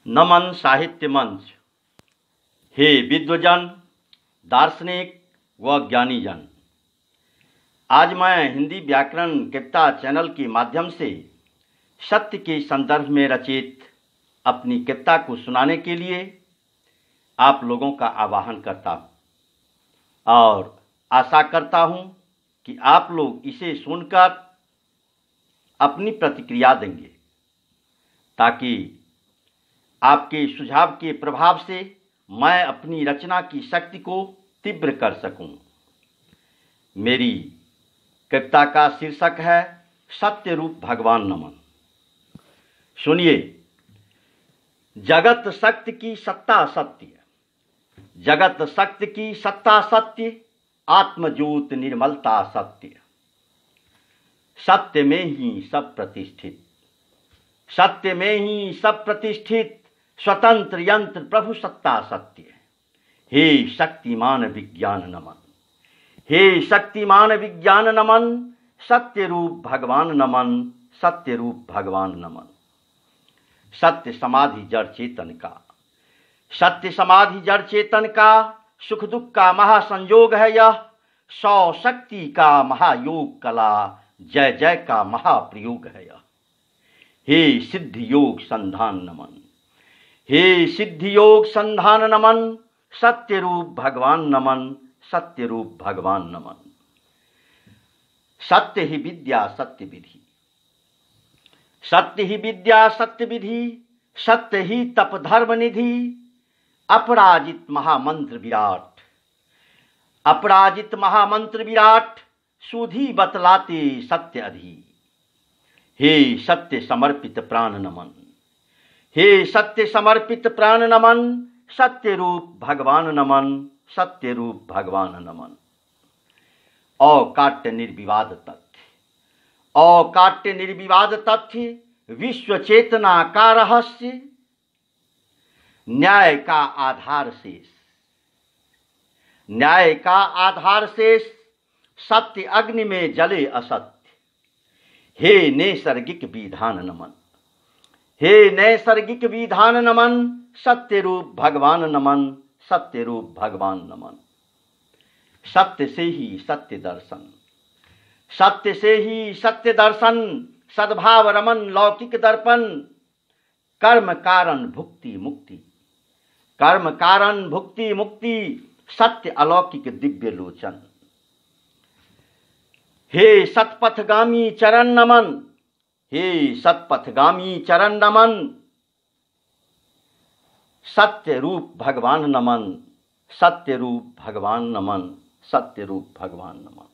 नमन साहित्य मंच। हे विद्वजन, दार्शनिक व ज्ञानीजन, आज मैं हिंदी व्याकरण कविता चैनल के माध्यम से सत्य के संदर्भ में रचित अपनी कविता को सुनाने के लिए आप लोगों का आह्वान करता हूँ और आशा करता हूँ कि आप लोग इसे सुनकर अपनी प्रतिक्रिया देंगे ताकि आपके सुझाव के प्रभाव से मैं अपनी रचना की शक्ति को तीव्र कर सकूं। मेरी कविता का शीर्षक है सत्य रूप भगवान नमन। सुनिए। जगत शक्ति की सत्ता सत्य, जगत शक्ति की सत्ता सत्य, आत्मज्योत निर्मलता सत्य। सत्य में ही सब प्रतिष्ठित, सत्य में ही सब प्रतिष्ठित, स्वतंत्र यंत्र प्रभु सत्ता सत्य। हे शक्तिमान विज्ञान नमन, हे शक्तिमान विज्ञान नमन, सत्य रूप भगवान नमन, सत्य रूप भगवान नमन। सत्य समाधि जड़ चेतन का, सत्य समाधि जड़ चेतन का, सुख दुख का महासंयोग है यह। सौ शक्ति का महायोग कला, जय जय का महाप्रयोग है यह। हे सिद्धि योग संधान नमन, हे सिद्धि योग संधान नमन, सत्य रूप भगवान नमन, सत्य रूप भगवान नमन। सत्य ही विद्या सत्य विधि, सत्य ही विद्या सत्य विधि, सत्य ही तप धर्म निधि। अपराजित महामंत्र विराट, अपराजित महामंत्र विराट, सुधी बतलाते सत्य अधि। हे सत्य समर्पित प्राण नमन, हे सत्य समर्पित प्राण नमन, सत्य रूप भगवान नमन, सत्य रूप भगवान नमन। अकाट्य निर्विवाद तथ्य, अकाट्य निर्विवाद तथ्य, विश्व चेतना का रहस्य। न्याय का आधार शेष, न्याय का आधार शेष, सत्य अग्नि में जले असत्य। हे नैसर्गिक विधान नमन, हे नैसर्गिक विधान नमन, सत्य रूप भगवान नमन, सत्य रूप भगवान नमन। सत्य से ही सत्य दर्शन, सत्य से ही सत्य दर्शन, सद्भाव रमन लौकिक दर्पण। कर्म कारण भुक्ति मुक्ति, कर्म कारण भुक्ति मुक्ति, सत्य अलौकिक दिव्य लोचन। हे सतपथगामी चरण नमन, हे सतपथगामी चरण नमन, सत्य रूप भगवान नमन, सत्य रूप भगवान नमन, सत्य रूप भगवान नमन।